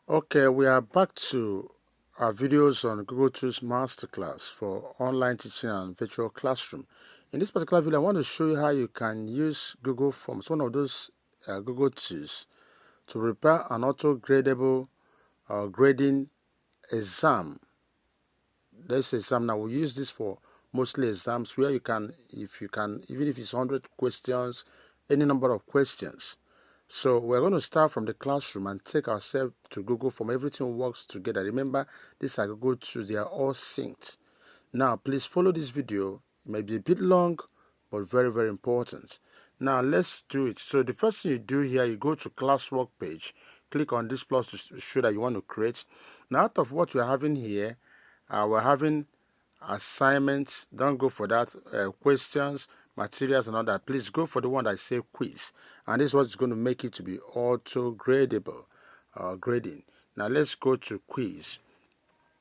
Okay, we are back to our videos on Google Tools Masterclass for online teaching and virtual classroom. In this particular video, I want to show you how you can use Google Forms, one of those Google Tools, to prepare an auto-gradable grading exam. This exam now, we use this for mostly exams where you can, even if it's 100 questions, any number of questions. So we're going to start from the classroom and take ourselves to Google Form. Everything works together. Remember, these are Google Tools. They are all synced. Now, please follow this video. It may be a bit long, but very, very important. Now, let's do it. So the first thing you do here, you go to classwork page. Click on this plus to show that you want to create. Now, out of what we're having here, we're having assignments. Don't go for that. Questions, materials, and all that. Please go for the one that say quiz, and this is what's going to make it to be auto gradable grading. Now let's go to quiz.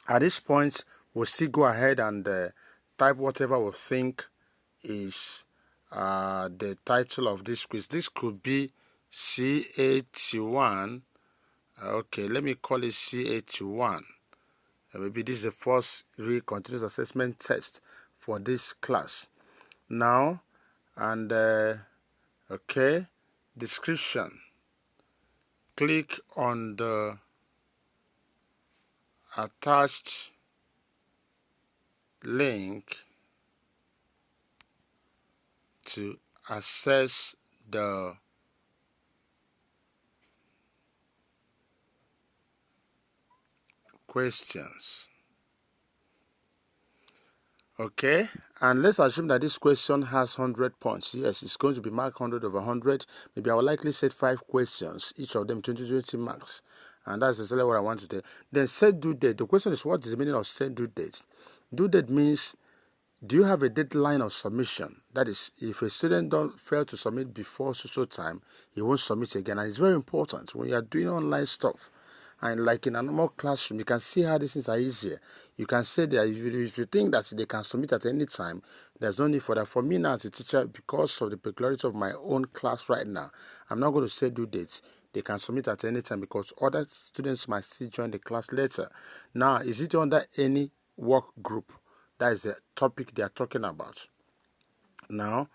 At this point, we'll still go ahead and type whatever we think is the title of this quiz. This could be C81. Okay, let me call it C81. Maybe this is the first continuous assessment test for this class. Now, and okay, description. Click on the attached link to access the questions. Okay, and let's assume that this question has 100 points. Yes, it's going to be marked 100 over 100. Maybe I will likely set 5 questions, each of them 20 marks. And that's exactly what I want to do. Then set due date. The question is, what is the meaning of set due date? Due date means, do you have a deadline of submission? That is, if a student don't fail to submit before so time, he won't submit again. And it's very important when you are doing online stuff. And like in a normal classroom, you can see how these things are easier. You can say that if you think that they can submit at any time, there's no need for that. For me now as a teacher, because of the peculiarity of my own class right now, I'm not going to say due dates. They can submit at any time because other students might still join the class later. Now, is it under any work group? That is the topic they are talking about. Now,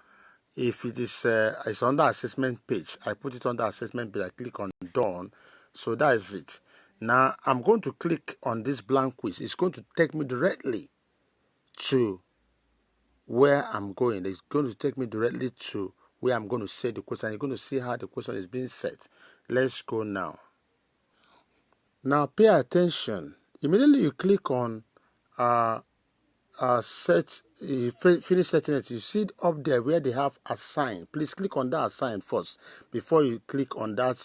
if it is it's under assessment page, I put it on the assessment page. I click on done. So that is it. Now I'm going to click on this blank quiz. It's going to take me directly to where I'm going. It's going to take me directly to where I'm going to set the question. You're going to see how the question is being set. Let's go now. Now pay attention. Immediately you click on finish setting it. You see it up there where they have assign. Please click on that assign first before you click on that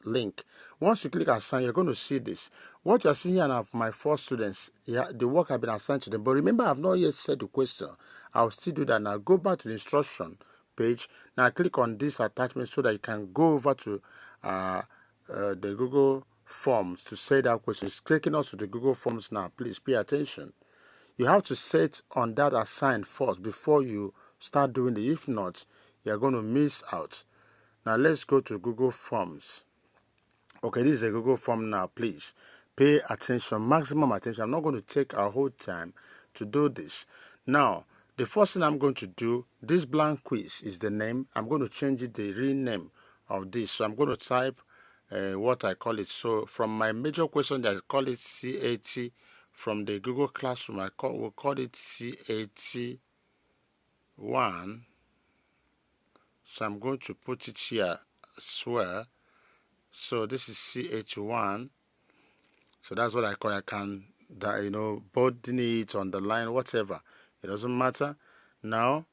link. Once you click assign, you're going to see this. What you're seeing here now of my 4 students, yeah, the work have been assigned to them. But remember, I've not yet set the question. I'll still do that now. Go back to the instruction page. Now click on this attachment so that you can go over to the Google Forms to say that question. It's taking us to the Google Forms now. Please pay attention. You have to set on that assign first before you start doing it. If not, you're going to miss out. Now let's go to Google Forms. Okay, this is a Google Form now. Please pay attention, maximum attention. I'm not going to take our whole time to do this. Now, the first thing I'm going to do, this blank quiz is the name. I'm going to change it, the real name of this. So I'm going to type what I call it. So from my major question, I call it C80. From the Google Classroom, we'll call it C81. So I'm going to put it here as well. So this is C81. So that's what I call. I can, bolding it, underline, whatever. It doesn't matter. Now,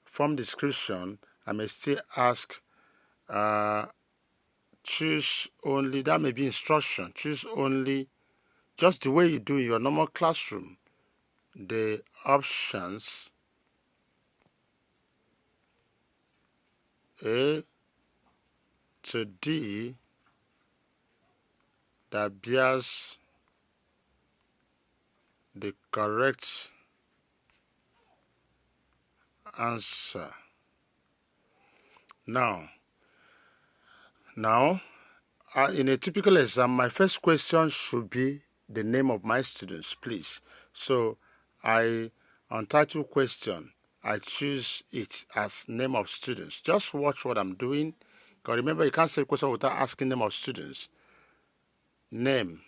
form description, I may still ask, choose only. That may be instruction. Choose only, just the way you do in your normal classroom. The options A to D that bears the correct answer. Now, in a typical exam, my first question should be the name of my students, please. So I, on title question, I choose it as name of students. Just watch what I'm doing. Because remember, you can't say question without asking name of students. Name.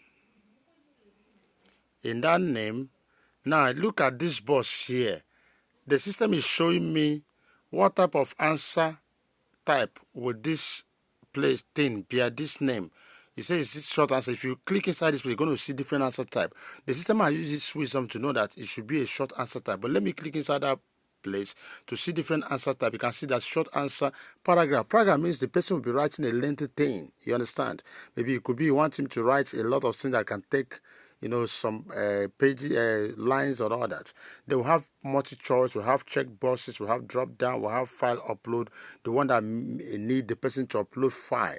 In that name, now look at this box here. The system is showing me what type of answer type would this place thing be at this name. It says it's this short answer. If you click inside this, you're going to see different answer type. The system has used its wisdom to know that it should be a short answer type. But let me click inside that place to see different answer type. You can see that short answer paragraph. Paragraph means the person will be writing a lengthy thing. You understand? Maybe it could be you want him to write a lot of things that can take, you know, some page lines or all that. They will have multi-choice, will have check boxes, will have drop down, will have file upload. The one that need the person to upload file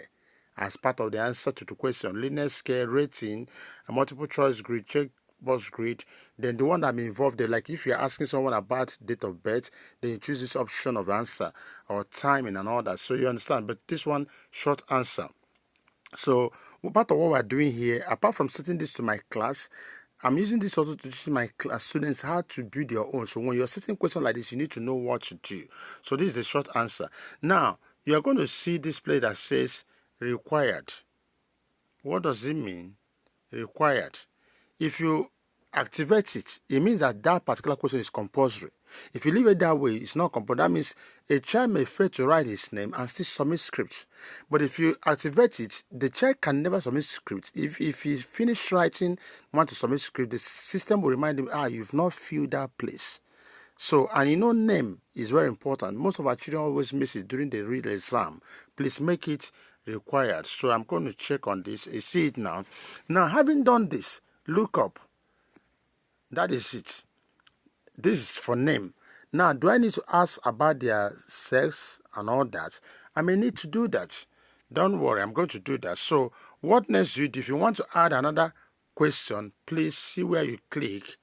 as part of the answer to the question. Linear scale, rating, a multiple choice grid, check box grid. Then the one that may involve there, like if you're asking someone about date of birth, then you choose this option of answer or timing and all that. So you understand. But this one, short answer. So part of what we're doing here, apart from setting this to my class, I'm using this also to teach my class students how to build your own. So when you're setting questions like this, you need to know what to do. So this is the short answer. Now, you're going to see this play that says required. What does it mean? Required. If you activate it, it means that that particular question is compulsory. If you leave it that way, it's not compulsory. That means a child may fail to write his name and still submit script. But if you activate it, the child can never submit script. If he finish writing, want to submit script, the system will remind him, you've not filled that place. So, and you know, name is very important. Most of our children always miss it during the real exam. Please make it required. So I'm going to check on this. You see it now. Now, having done this, look up. That is it. This is for name. Now, do I need to ask about their sex and all that? I may need to do that. Don't worry, I'm going to do that. So, what next you do? If you want to add another question, please see where you click.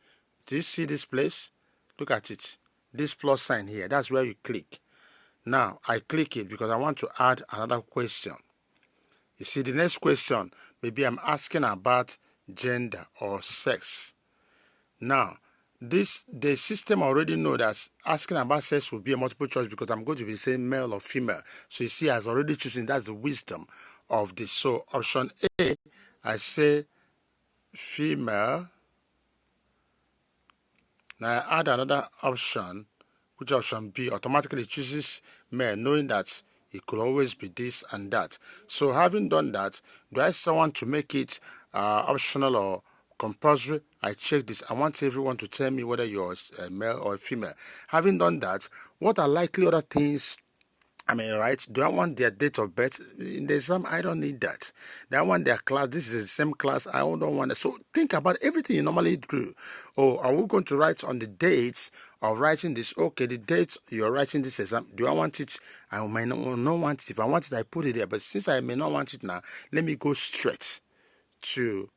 Do you see this place? Look at it. This plus sign here, that's where you click. Now, I click it because I want to add another question. You see, the next question, maybe I'm asking about gender or sex. Now, the system already know that asking about sex will be a multiple choice because I'm going to be saying male or female. So you see, I've already chosen. That's the wisdom of this. So option A, I say female. Now I add another option, which option B automatically chooses male, knowing that it could always be this and that. So having done that, do I still want to make it optional or compulsory? I check this. I want everyone to tell me whether you're a male or a female. Having done that, what are likely other things? I mean, right? Do I want their date of birth? In the exam, I don't need that. Do I want their class? This is the same class. I don't want it. So think about everything you normally do. Oh, are we going to write on the dates of writing this? Okay, the dates you're writing this exam. Do I want it? I might not want it. If I want it, I put it there. But since I may not want it now, let me go straight to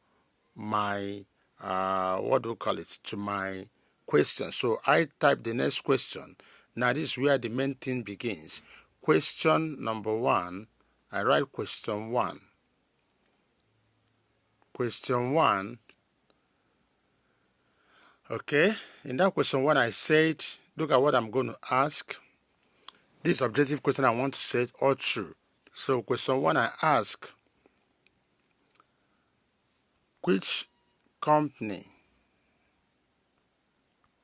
my, what do we call it? To my question. So I type the next question. Now this is where the main thing begins. Question number 1, I write question 1. Question 1, okay, in that question 1 I said, look at what I'm going to ask. This objective question I want to set all true. So question 1 I ask, which company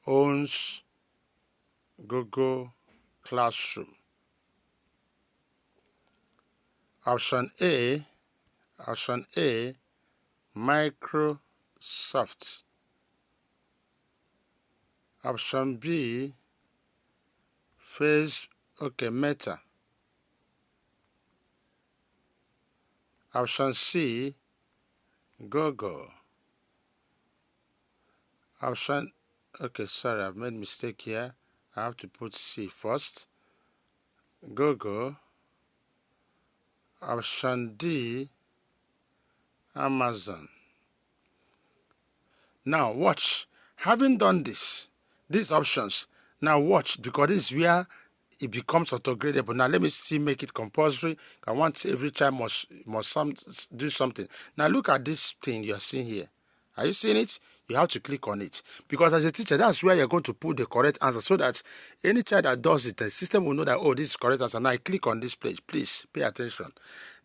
owns Google Classroom? Option A, Microsoft. Option B, Meta. Option C, Google. Option, sorry, I've made a mistake here. I have to put C first. Google. Option D, Amazon. Now watch. Having done this, these options, now watch, because this is where it becomes auto-gradable. Now let me still make it compulsory. I want every child must do something. Now look at this thing you're seeing here. Are you seeing it? You have to click on it, because as a teacher, that's where you're going to put the correct answer, so that any child that does it, the system will know that, oh, this is correct answer. Now I click on this page. Please pay attention.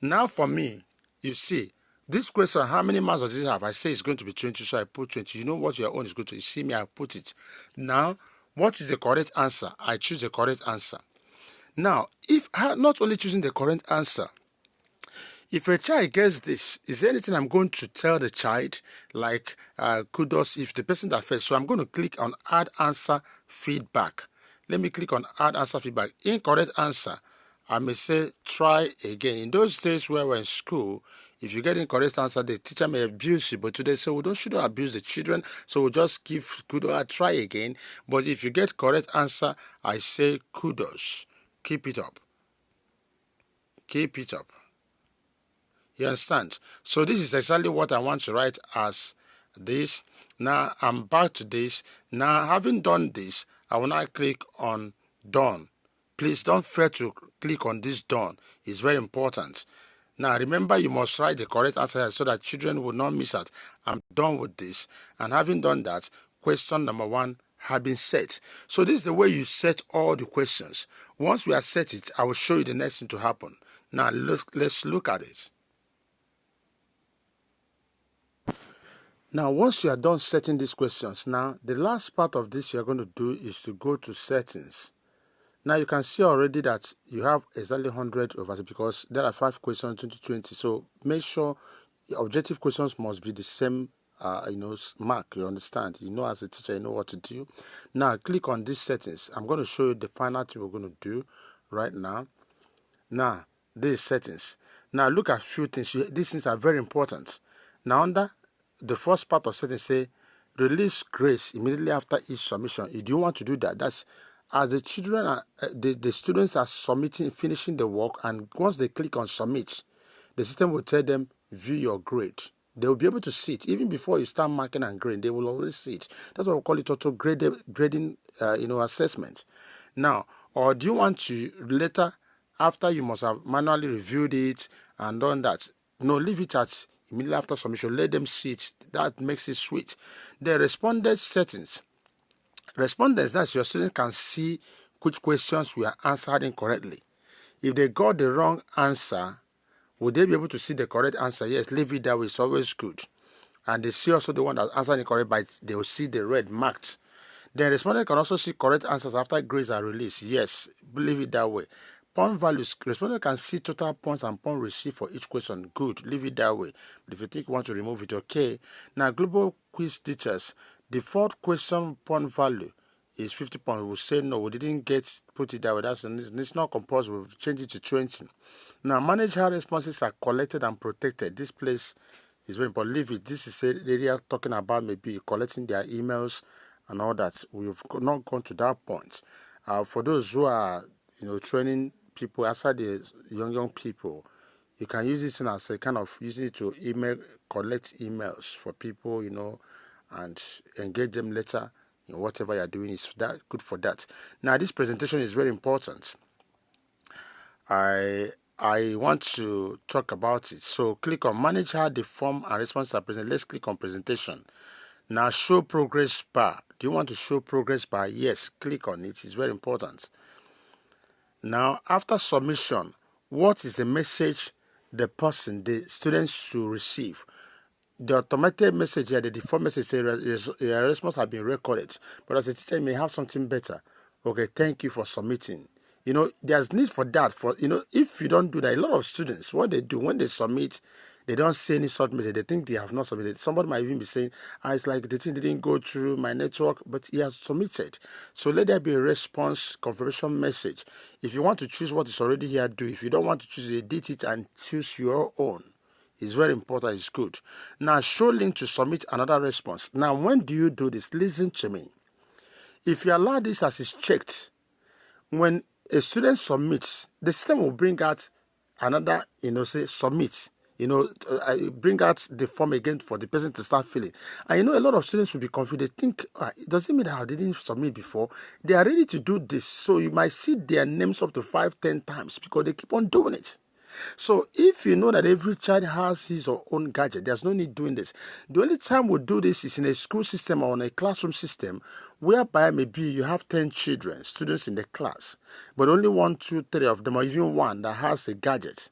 Now for me, you see, this question, how many marks does it have? I say it's going to be 20, so I put 20. You know what your own is going to be. You see me, I put it. Now, what is the correct answer? I choose the correct answer. Now, if I'm not only choosing the correct answer, if a child gets this, is there anything I'm going to tell the child, like kudos if the person that failed? So I'm going to click on add answer feedback. Let me click on add answer feedback. Incorrect answer, I may say try again. In those days where we're in school, if you get incorrect answer, the teacher may abuse you. But today, so we shouldn't abuse the children. So we'll just give kudos, try again. But if you get correct answer, I say kudos. Keep it up. Keep it up. You understand? So this is exactly what I want to write as this. Now I'm back to this. Now having done this, I will now click on done. Please don't fail to click on this done. It's very important. Now remember, you must write the correct answer so that children will not miss out. I'm done with this. And having done that, question number 1 have been set. So this is the way you set all the questions. Once we have set it, I will show you the next thing to happen. Now let's look at it. Now, once you are done setting these questions, now the last part of this you're going to do is to go to settings. Now you can see already that you have exactly 100 over it, because there are 5 questions 2020. So make sure your objective questions must be the same mark. You understand? You know, as a teacher, you know what to do. Now click on these settings. I'm going to show you the final thing we're going to do right now. Now these settings. Now look at a few things. These things are very important. Now under the first part of settings, say release grades immediately after each submission. If you want to do that, that's as the children are the students are finishing the work, and once they click on submit, the system will tell them view your grade. They will be able to see it even before you start marking and grading. They will always see it. That's what we call it auto grading assessment. Now, or do you want to later, after you must have manually reviewed it and done that? No, leave it at immediately after submission. Let them see it. That makes it sweet. The responded settings. Respondents, that's your students can see which questions were answered incorrectly. If they got the wrong answer, would they be able to see the correct answer? Yes, leave it that way. It's always good. And they see also the one that answered incorrect, but they will see the red marked. Then respondents can also see correct answers after grades are released. Yes, leave it that way. Point values. Respondent can see total points and points received for each question. Good. Leave it that way. But if you think you want to remove it, okay. Now, global quiz details. The fourth question point value is 50 points. We'll say no, we didn't put it that way. It's not compulsory. We'll change it to 20. Now, manage how responses are collected and protected. This place is very important. Leave it. This is the area talking about maybe collecting their emails and all that. We've not gone to that point. For those who are, training people outside the young people, you can use this as a kind of using it to collect emails for people, and engage them later in whatever you're doing. Is that good for that? Now, this presentation is very important. I want to talk about it. So click on manage how the form and responses are presented. Let's click on presentation. Now show progress bar. Do you want to show progress bar? Yes, click on it. It's very important. Now, after submission, what is the message the students should receive? The automated message here, the default message says your response has been recorded. But as a teacher, you may have something better. Okay, thank you for submitting. There's need for that. If you don't do that, a lot of students, what they do when they submit, they don't say any sort message. They think they have not submitted. Somebody might even be saying, it's like the thing didn't go through my network, but he has submitted. So let there be a response confirmation message. If you want to choose what is already here, do. If you don't want to choose, edit it and choose your own. It's very important. It's good. Now, show link to submit another response. Now, when do you do this? Listen to me. If you allow this as is checked, when a student submits, the system will bring out another, say submit, I bring out the form again for the person to start filling. And a lot of students will be confused. They think, does it mean that I didn't submit before? They are ready to do this. So you might see their names up to 5-10 times because they keep on doing it. So if you know that every child has his or own gadget, there's no need doing this. The only time we do this is in a school system or in a classroom system, whereby maybe you have 10 children, students in the class, but only 1, 2, 3 of them, or even one that has a gadget.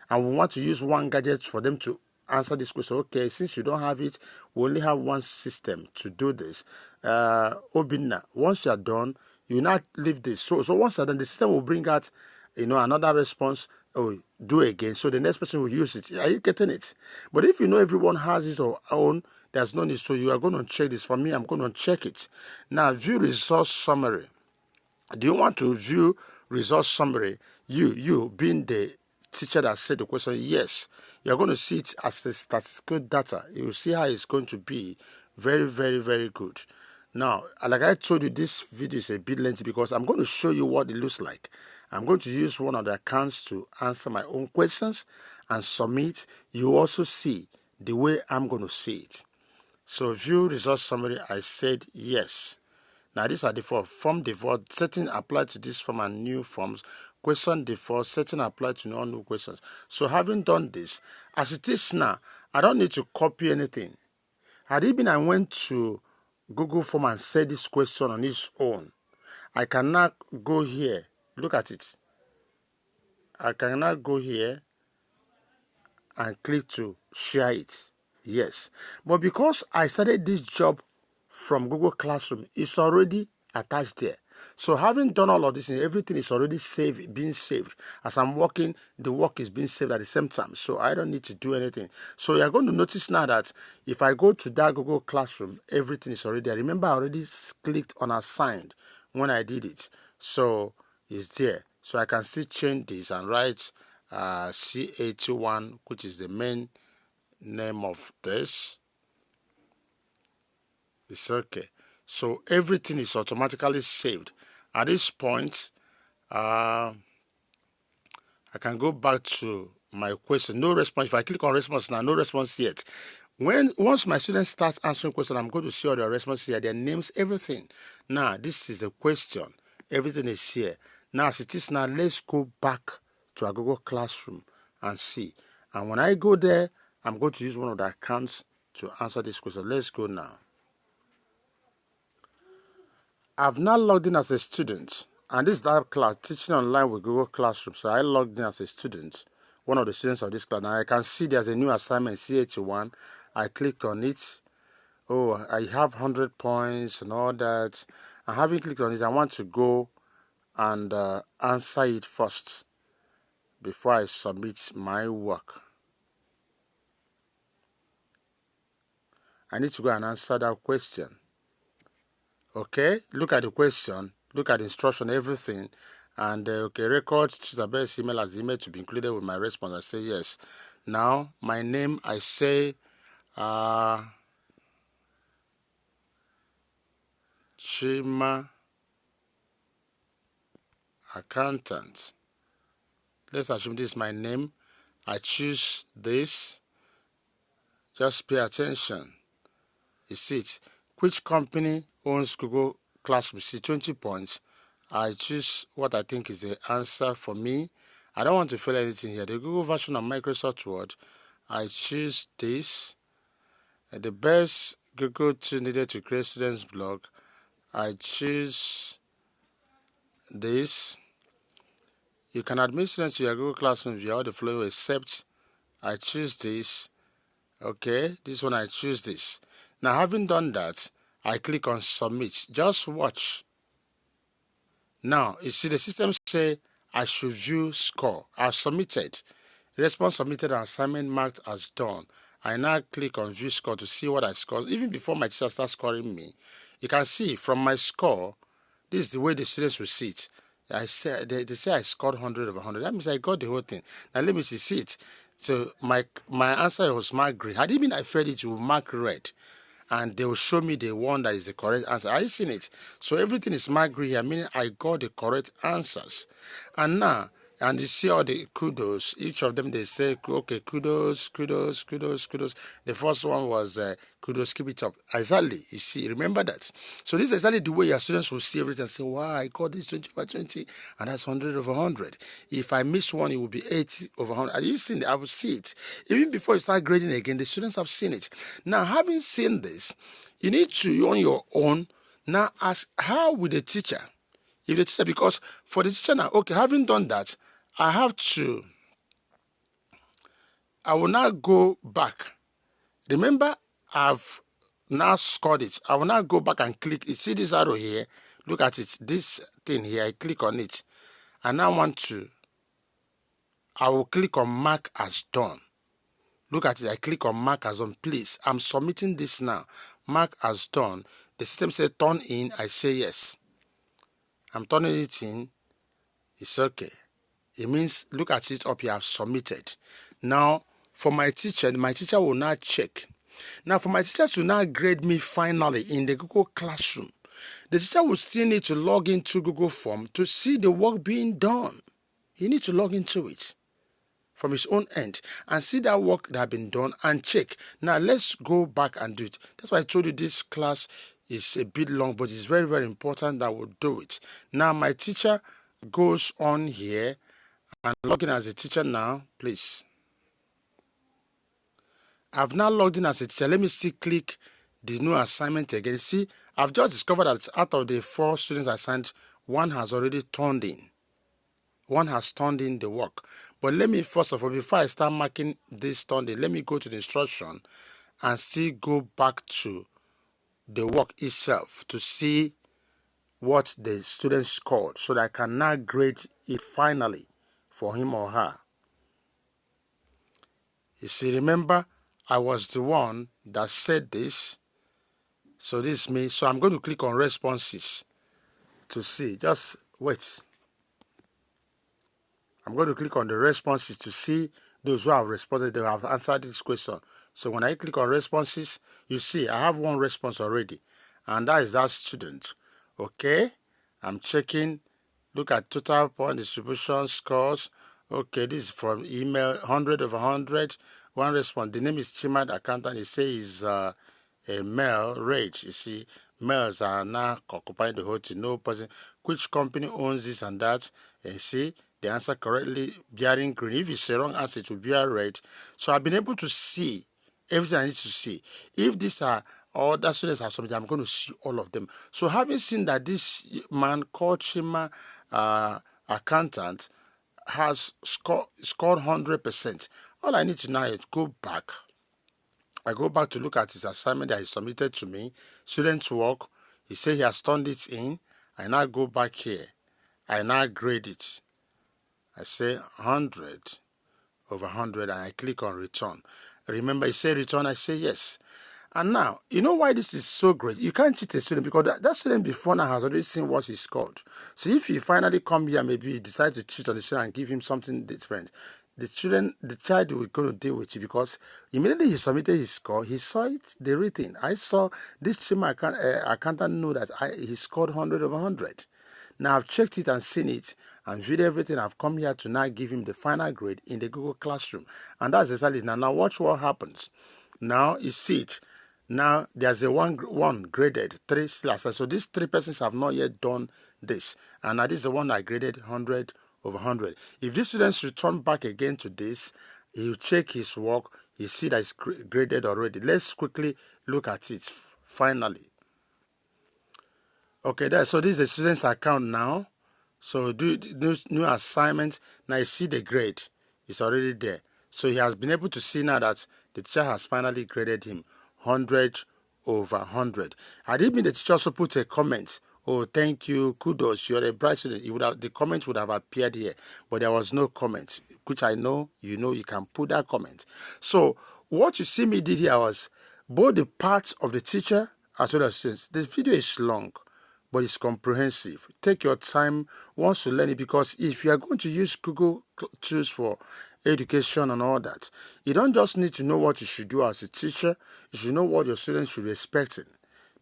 And we want to use one gadget for them to answer this question. Okay, since you don't have it, we only have one system to do this. Obinna, once you are done, you not leave this. So once you're done, the system will bring out, another response. Oh, do again. So the next person will use it. Are you getting it? But if you know everyone has his own, there's no need. So you are going to check this. For me, I'm going to check it. Now, view resource summary. Do you want to view resource summary? You being the teacher that said the question, yes, you're going to see it as a statistical data. You will see how it's going to be very, very, very good. Now, like I told you, this video is a bit lengthy because I'm going to show you what it looks like. I'm going to use one of the accounts to answer my own questions and submit. You also see the way I'm going to see it. So view resource summary, I said yes. Now these are default. Form default, setting applied to this form and new forms. Question default, setting applied to all new questions. So having done this, as it is now, I don't need to copy anything. Had it been I went to Google Form and said this question on its own, I cannot go here. Look at it. I cannot go here and click to share it. Yes. But because I started this job from Google Classroom, it's already attached there. So having done all of this, everything is already saved, being saved. As I'm working, the work is being saved at the same time. So I don't need to do anything. So you're going to notice now that if I go to that Google Classroom, everything is already there. Remember, I already clicked on assigned when I did it. So it's there. So I can still change this and write C81, which is the main name of this. It's okay. So everything is automatically saved. At this point, I can go back to my question. No response. If I click on response now, no response yet. Once my students start answering questions, I'm going to see all their responses here, their names, everything. Now, this is the question. Everything is here. Now, as it is now, let's go back to our Google Classroom and see. And when I go there, I'm going to use one of the accounts to answer this question. Let's go now. I've now logged in as a student, and this is that class, teaching online with Google Classroom. So I logged in as a student, one of the students of this class. Now I can see there's a new assignment, C81. I click on it. Oh, I have 100 points and all that. And having clicked on it, I want to go and answer it first before I submit my work. I need to go and answer that question. Okay, look at the question, look at the instruction, everything, and okay, record Chizabe's email as email to be included with my response. I say yes. Now my name, I say Chima Accountant. Let's assume this is my name. I choose this. Just pay attention. You see it. Which company owns Google Classroom? See 20 points. I choose what I think is the answer for me. I don't want to fill anything here. The Google version of Microsoft Word. I choose this. The best Google tool needed to create students blog. I choose this. You can admit students to your Google Classroom via all the following except I choose this. Okay, this one I choose this. Now having done that, I click on submit. Just watch. Now you see the system say I should view score. I've submitted. Response submitted and assignment marked as done. I now click on view score to see what I scored. Even before my teacher starts scoring me, you can see from my score, this is the way the students will see it. They say I scored 100 of 100. That means I got the whole thing. Now let me see it. So my answer was marked green. Had it been I fed it, it would mark red. And they will show me the one that is the correct answer. Are you seeing it? So everything is marked green here, meaning I got the correct answers. And now, And you see all the kudos. Each of them, they say, okay, kudos, kudos, kudos, kudos. The first one was kudos, keep it up. Exactly. You see, remember that. So this is exactly the way your students will see everything and say, wow, I got this 20 over 20, and that's 100 over 100. If I miss one, it will be 80 over 100. Have you seen it? I will see it. Even before you start grading again, the students have seen it. Now, having seen this, you need to, on your own, now ask, how will the teacher, if the teacher, because for the teacher now, okay, having done that, I will now go back. Remember, I've now scored it. I will now go back and click. You see this arrow here? Look at it. This thing here, I click on it. And I will click on mark as done. Look at it. I click on mark as done. Please, I'm submitting this now. Mark as done. The system says turn in. I say yes. I'm turning it in. It's okay. It means, look at it up here, I've submitted. Now, for my teacher will now check. Now, for my teacher to now grade me finally in the Google Classroom, the teacher will still need to log into Google Form to see the work being done. He needs to log into it from his own end and see that work that has been done and check. Now, let's go back and do it. That's why I told you this class is a bit long, but it's very, very important that we'll do it. Now, my teacher goes on here and logging as a teacher now, please. I've now logged in as a teacher. Let me still click the new assignment again. See, I've just discovered that out of the 4 students assigned, one has already turned in. One has turned in the work. But let me, first of all, before I start marking this turned in, let me go to the instruction and still go back to the work itself to see what the student scored so that I can now grade it finally for him or her. You see, remember, I was the one that said this. So this is me. So I'm going to click on responses to see. Just wait. I'm going to click on the responses to see those who have responded. They have answered this question. So when I click on responses, you see I have one response already. And that is that student. Okay. I'm checking. Look at total point distribution scores. Okay, this is from email, 100 over 100. One response. The name is Chimad Accountant. He says a male rate. You see, males are now occupying the whole thing. No person. Which company owns this and that? And you see, the answer correctly bearing green. If it's a wrong answer, it will bear red. So I've been able to see everything I need to see. If these are all the students have submitted, I'm going to see all of them. So having seen that this man called Chima Accountant has scored 100%, all I need to now is go back. I go back to look at his assignment that he submitted to me, student's work. He said he has turned it in. I now go back here. I now grade it. I say 100 over 100 and I click on return. Remember, he said return, I say yes. And now, you know why this is so great? You can't cheat a student because that student before now has already seen what he scored. So if you finally come here, maybe you decide to cheat on the student and give him something different, the child will go to deal with you because immediately he submitted his score, he saw it, the written. I saw this Chima accountant know that he scored 100 over 100. Now I've checked it and seen it and viewed everything. I've come here to now give him the final grade in the Google Classroom. And that's exactly it. Now watch what happens. Now you see it. Now there's a one graded 3 classes. So these 3 persons have not yet done this. And now this is the one I graded 100 over 100. If these students return back again to this, he'll check his work. You see that it's graded already. Let's quickly look at it finally. Okay, so this is the student's account now. So do new assignment. Now you see the grade. It's already there. So he has been able to see now that the teacher has finally graded him 100 over 100. Had it been the teacher also put a comment, oh, thank you, kudos, you're a bright student, the comment would have appeared here. But there was no comment, which I know, you can put that comment. So what you see me did here was both the parts of the teacher as well as students. The video is long, but it's comprehensive. Take your time once you learn it, because if you are going to use Google Tools for education and all that, you don't just need to know what you should do as a teacher, you should know what your students should be expecting.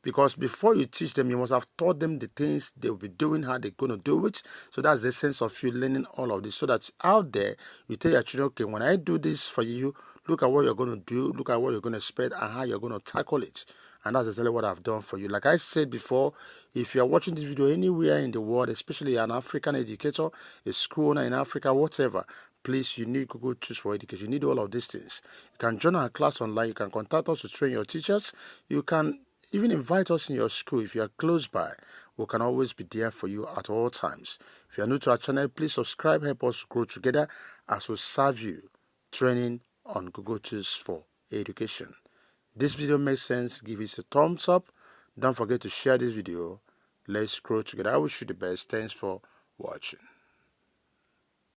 Because before you teach them, you must have taught them the things they will be doing, how they're going to do it. So that's the sense of you learning all of this. So that out there, you tell your children, okay, when I do this for you, look at what you're going to do, look at what you're going to expect, and how you're going to tackle it. And that's exactly what I've done for you. Like I said before, if you're watching this video anywhere in the world, especially an African educator, a school owner in Africa, whatever, please, you need Google Tools for Education. You need all of these things. You can join our class online. You can contact us to train your teachers. You can even invite us in your school if you are close by. We can always be there for you at all times. If you are new to our channel, please subscribe. Help us grow together as we serve you training on Google Tools for Education. This video makes sense, give it a thumbs up. Don't forget to share this video. Let's grow together. I wish you the best. Thanks for watching.